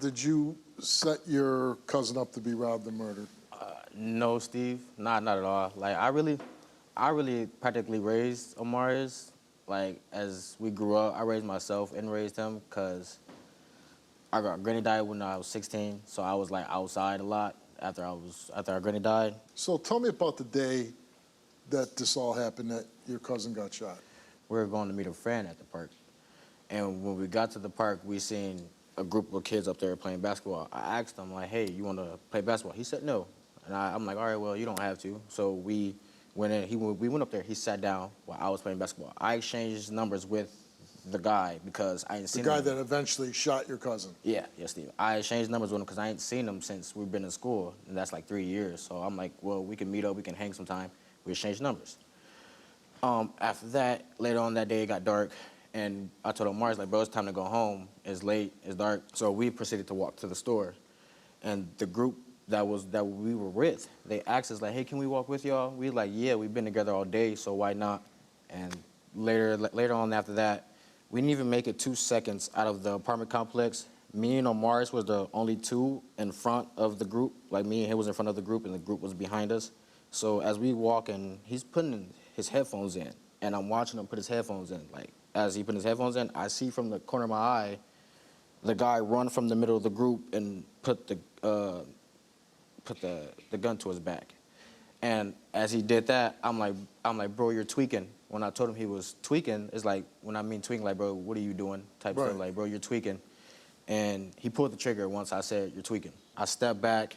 did you set your cousin up to be robbed and murdered? No, Steve, not at all. Like I really practically raised Omarius. Like as we grew up, I raised myself and raised him because our granny died when I was 16, so I was like outside a lot after our granny died. So tell me about the day that this all happened, that your cousin got shot. We were going to meet a friend at the park, and when we got to the park, we seen a group of kids up there playing basketball. I asked him like, "Hey, you want to play basketball?" He said no, and I'm like, "All right, well, you don't have to." So we went in. We went up there. He sat down while I was playing basketball. I exchanged numbers with the guy because I ain't seen The guy him. that eventually shot your cousin. Yeah, Steve. I exchanged numbers with him because I ain't seen him since we've been in school, and that's like 3 years. So I'm like, well, we can meet up, we can hang sometime. We exchanged numbers. After that, later on that day, it got dark, and I told Omarius, like, bro, it's time to go home. It's late, it's dark. So we proceeded to walk to the store, and the group that we were with, they asked us, like, hey, can we walk with y'all? We like, yeah, we've been together all day, so why not? And later on after that, we didn't even make it 2 seconds out of the apartment complex. Me and Omarius was the only two in front of the group. Like, me and him was in front of the group, and the group was behind us. So as we walk in, he's putting his headphones in, and I'm watching him put his headphones in. Like, as he put his headphones in, I see from the corner of my eye the guy run from the middle of the group and put the gun to his back. And as he did that, I'm like, bro, you're tweaking. When I told him he was tweaking, it's like, when I mean tweaking, like, bro, what are you doing? Type Right. thing, like, bro, you're tweaking. And he pulled the trigger once I said, you're tweaking. I stepped back.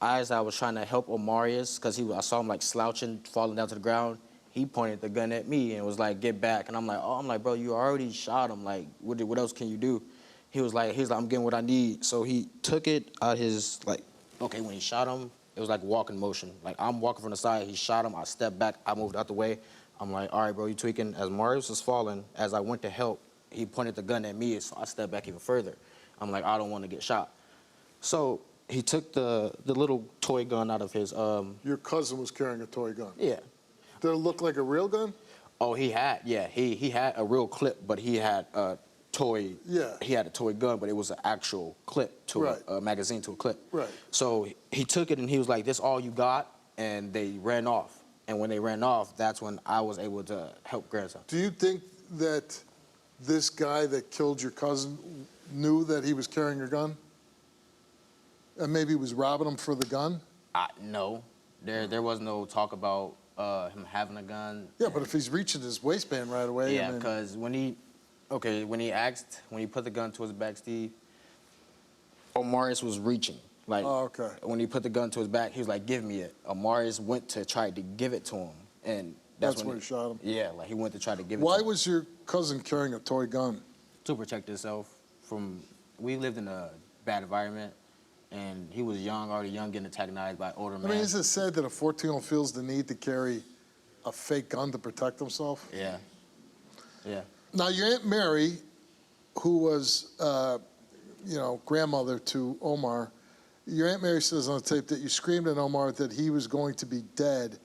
As I was trying to help Omarius, because I saw him like slouching, falling down to the ground, he pointed the gun at me and was like, get back. And I'm like, bro, you already shot him. Like, what else can you do? He was like, I'm getting what I need. So he took it out his, like, okay, when he shot him, it was like walking motion. Like, I'm walking from the side, he shot him, I stepped back, I moved out the way. I'm like, all right, bro, you tweaking. As Marius was falling, as I went to help, he pointed the gun at me, so I stepped back even further. I'm like, I don't want to get shot. So he took the little toy gun out of his, Your cousin was carrying a toy gun. yeah. Did it look like a real gun? Oh, he had a real clip, but he had a toy. Yeah. He had a toy gun, but it was an actual clip to Right. a magazine to a clip. Right. So he took it and he was like, "This all you got?" And they ran off. And when they ran off, that's when I was able to help grandson. Do you think that this guy that killed your cousin knew that he was carrying a gun? And maybe was robbing him for the gun? No, there was no talk about him having a gun. Yeah, but if he's reaching his waistband right away. Yeah, I mean, because when he put the gun to his back, Steve, Omarius was reaching. Like, oh, okay. when he put the gun to his back, he was like, give me it. Omarius went to try to give it to him, and That's when he shot him? Yeah, like he went to try to give it Why to him. was your cousin carrying a toy gun? To protect himself from, we lived in a bad environment, and he was already young, getting antagonized by older men. I mean, is it said that a 14-year-old feels the need to carry a fake gun to protect himself? Yeah, yeah. Now, your Aunt Mary, who was, grandmother to Omar, your Aunt Mary says on the tape that you screamed at Omar that he was going to be dead.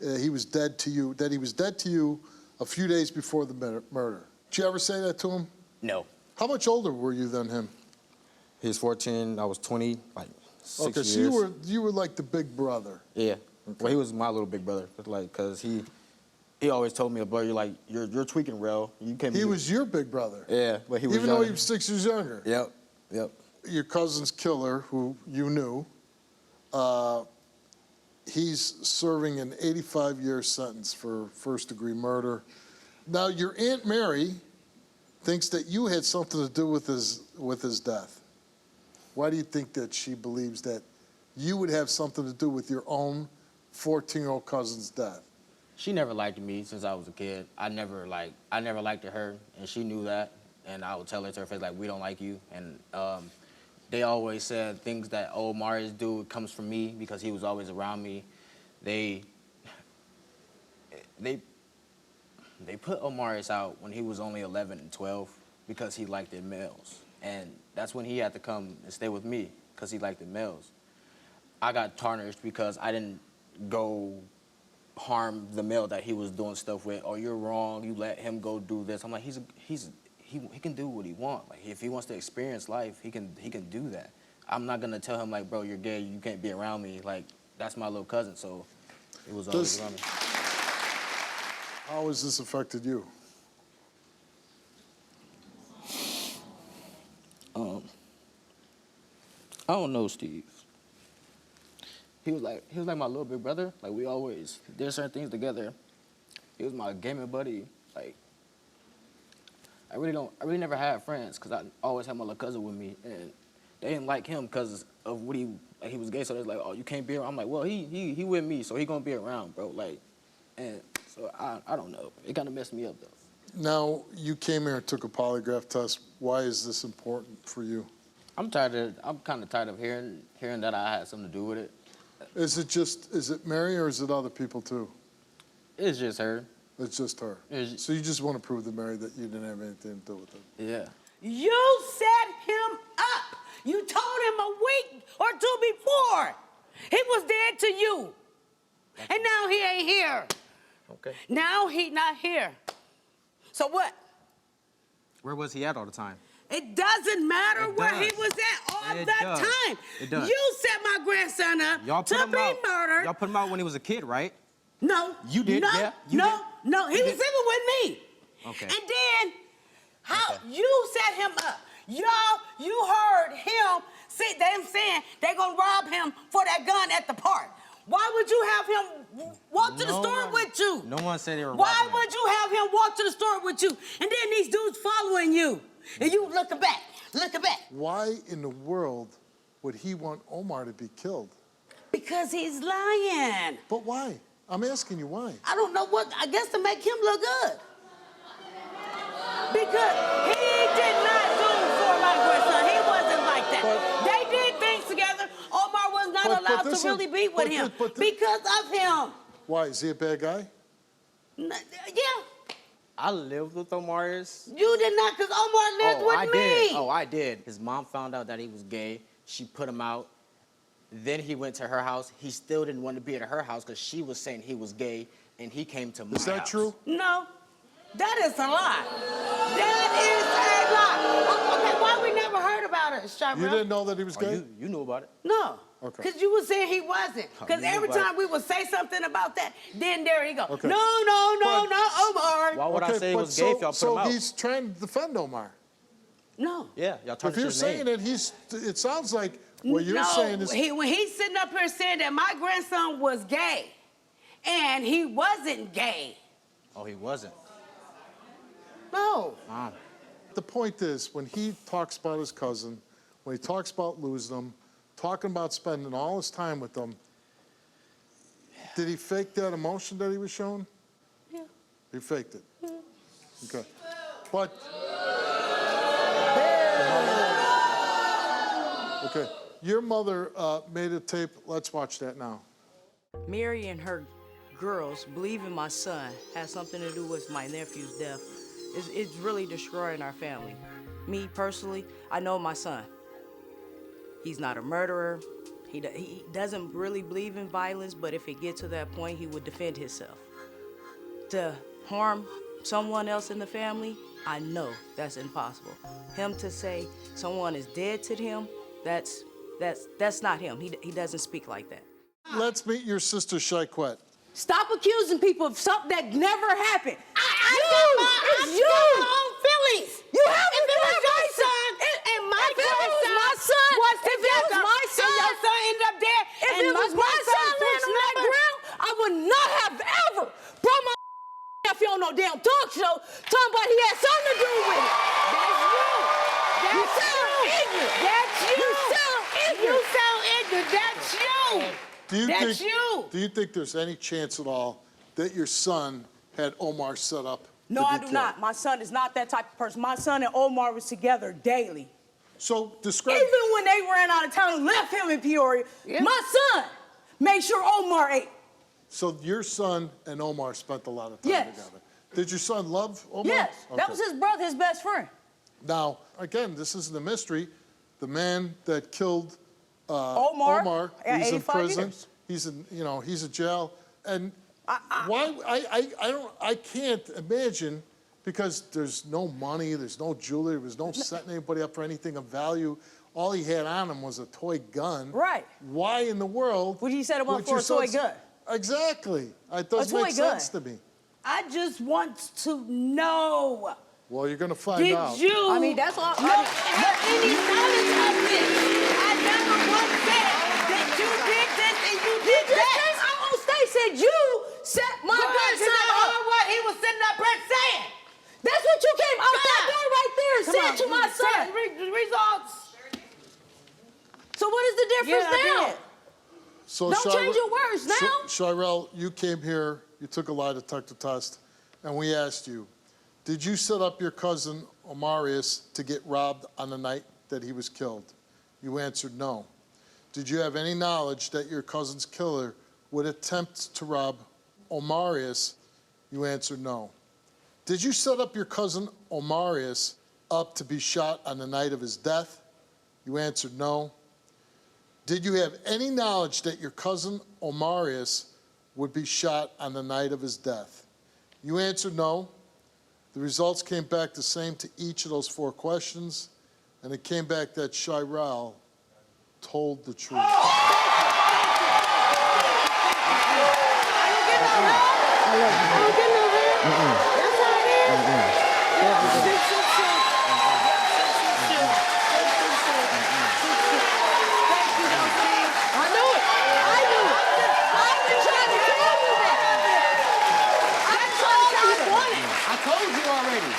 He was dead to you, that he was dead to you a few days before the murder. Did you ever say that to him? No. How much older were you than him? He was 14, I was 20, like 6 Okay, years. so you were like the big brother. Yeah. Okay. Well, he was my little big brother, like, cause he always told me, "Bro, you're tweaking, Rel. You can't." He was your big brother. Yeah, but he was even though he was 6 years younger. Yep. Your cousin's killer, who you knew, he's serving an 85-year sentence for first-degree murder. Now, your Aunt Mary thinks that you had something to do with his death. Why do you think that she believes that you would have something to do with your own 14-year-old cousin's death? She never liked me since I was a kid. I never liked her, and she knew that. And I would tell her to her face, like, we don't like you. And they always said things that Omarius do comes from me because he was always around me. They put Omarius out when he was only 11 and 12 because he liked the males. And that's when he had to come and stay with me because he liked the males. I got tarnished because I didn't go harm the male that he was doing stuff with. Oh, you're wrong. You let him go do this. I'm like, he can do what he wants. Like if he wants to experience life, he can do that. I'm not gonna tell him like, bro, you're gay, you can't be around me. Like that's my little cousin, so it was always around me. How has this affected you? I don't know, Steve. He was like my little big brother. Like we always did certain things together. He was my gaming buddy. Like I really never had friends because I always had my little cousin with me, and they didn't like him because of what he was gay. So they're like, oh, you can't be around. I'm like, well, he with me, so he gonna be around, bro. Like, and so I don't know. It kind of messed me up though. Now, you came here and took a polygraph test. Why is this important for you? I'm kind of tired of hearing that I had something to do with it. Is it Mary or is it other people too? It's just her. It's just her. So you just want to prove to Mary that you didn't have anything to do with it? Yeah. You set him up. You told him a week or two before. He was dead to you. And now he ain't here. Okay. Now he not here. So what? Where was he at all the time? It doesn't matter It where does. he was at all It that does. time. It does. You set my grandson up to be murdered. Y'all put him out when he was a kid, right? No. You did, No, yeah, you no, did. no. He You was did. living with me. Okay. And then, how Okay. you set him up? Y'all, you heard him them saying they gonna rob him for that gun at the park. Why would you have him walk to the store with you? No one said they were Why robbing him. would you have him walk to the store with you? And then these dudes following you. And you looking back. Why in the world would he want Omar to be killed? Because he's lying. But why? I'm asking you why. I don't know what, I guess to make him look good. Because he did not do for my grandson. He wasn't like that. They did things together. Omar was not allowed to really be with him because of him. Why? Is he a bad guy? Yeah. I lived with Omarius. You did not, because Omar lived with me. I did. His mom found out that he was gay. She put him out. Then he went to her house. He still didn't want to be at her house because she was saying he was gay, and he came to my house. Is that true? No. That is a lie. That is a lie. Okay, why we never heard about it, Shyrell? You didn't know that he was gay? You knew about it? No. Okay. Because you was saying he wasn't. Because you knew every about time we would say something about that, then there he go. Okay. No, Omar. Why would I say he was gay if y'all put him out? So he's trying to defend Omar. No. Yeah, y'all If tarnished you're his saying name. that it sounds like what you're saying is... when he's sitting up here saying that my grandson was gay, and he wasn't gay. Oh, he wasn't. No. The point is, when he talks about his cousin, when he talks about losing him, talking about spending all his time with them, did he fake that emotion that he was showing? Yeah. He faked it. Okay. But... Okay. Your mother made a tape. Let's watch that now. Mary and her girls believing my son has something to do with my nephew's death. It's really destroying our family. Me personally, I know my son. He's not a murderer. He doesn't really believe in violence, but if it gets to that point, he would defend himself. To harm someone else in the family, I know that's impossible. Him to say someone is dead to him, that's not him. He doesn't speak like that. Let's meet your sister, Shaiquette. Stop accusing people of something that never happened. I got my own feelings. You have If it was your son and my grandson was together, my son, and your son ended up dead, if and it was my son grandson laying on that switched ground, I would not have ever brought my nephew on no damn talk show talking about he had something to do with it. That's you. You sound ignorant. That's you. You sound ignorant. You sound ignorant. That's you. That's you. Do you think there's any chance at all that your son had Omar set up? No, to be I do killed? not. My son is not that type of person. My son and Omar was together daily. So describe. Even when they ran out of town and left him in Peoria, my son made sure Omar ate. So your son and Omar spent a lot of time Yes. together. Did your son love Omar? Yes, that Okay. was his brother, his best friend. Now, again, this isn't a mystery. The man that killed Omar, at he's in 85 prison. years. He's in, he's in jail. And I can't imagine Because there's no money, there's no jewelry, there was no setting anybody up for anything of value. All he had on him was a toy gun. Right. Why in the world? Would you set him up would for your a toy son's- gun? Exactly. It doesn't toy make gun. sense to me. I just want to know. Well, you're gonna find Did out. you? I mean, that's all. Have any knowledge of this? I never once said that you did this and you did that. I'm on stage said you set my Because grandson I up. heard what he was sitting up there saying. That's what you came out that God. door right there and Come said on, to my son. Results. So what is the difference Yeah, I now? did. So Don't change your words now. Shyrell, you came here, you took a lie detector test, and we asked you, did you set up your cousin Omarius to get robbed on the night that he was killed? You answered no. Did you have any knowledge that your cousin's killer would attempt to rob Omarius? You answered no. Did you set up your cousin Omarius up to be shot on the night of his death? You answered no. Did you have any knowledge that your cousin Omarius would be shot on the night of his death? You answered no. The results came back the same to each of those 4 questions, and it came back that Shyrell told the truth. I told you already.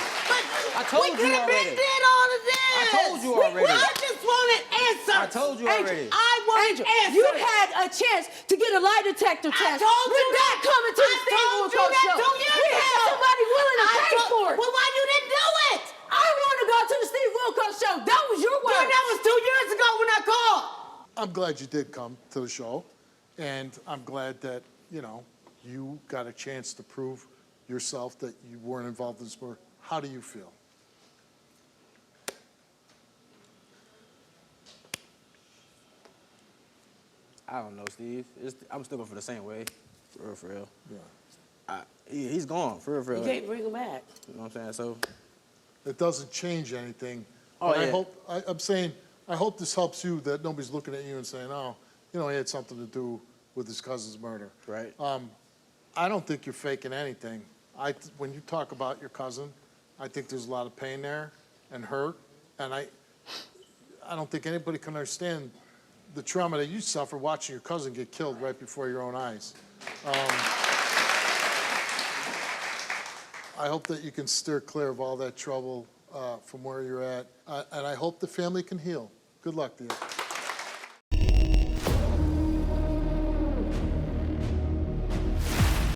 I told We you could have been already. did all of this. I told you already. I just wanted answers. I told you already. I wanted answers. You had a chance to get a lie detector test. told you We're not that. coming to the I Steve told you Wilkos that show. 2 years We had ago. somebody willing to pay for it. Well, why you didn't do it? I want to go to the Steve Wilkos show. That was your Well, word. that was 2 years ago when I called. I'm glad you did come to the show, and I'm glad that, you got a chance to prove yourself that you weren't involved in this murder. How do you feel? I don't know, Steve. I'm still going for the same way. For real. Yeah. He's gone, for real. You can't bring him back. You know what I'm saying? So, It doesn't change anything. Oh, But yeah. I'm saying, I hope this helps you, that nobody's looking at you and saying, oh, he had something to do with his cousin's murder. right. I don't think you're faking anything. When you talk about your cousin, I think there's a lot of pain there and hurt, and I don't think anybody can understand the trauma that you suffer watching your cousin get killed right before your own eyes. I hope that you can steer clear of all that trouble from where you're at, and I hope the family can heal. Good luck to you.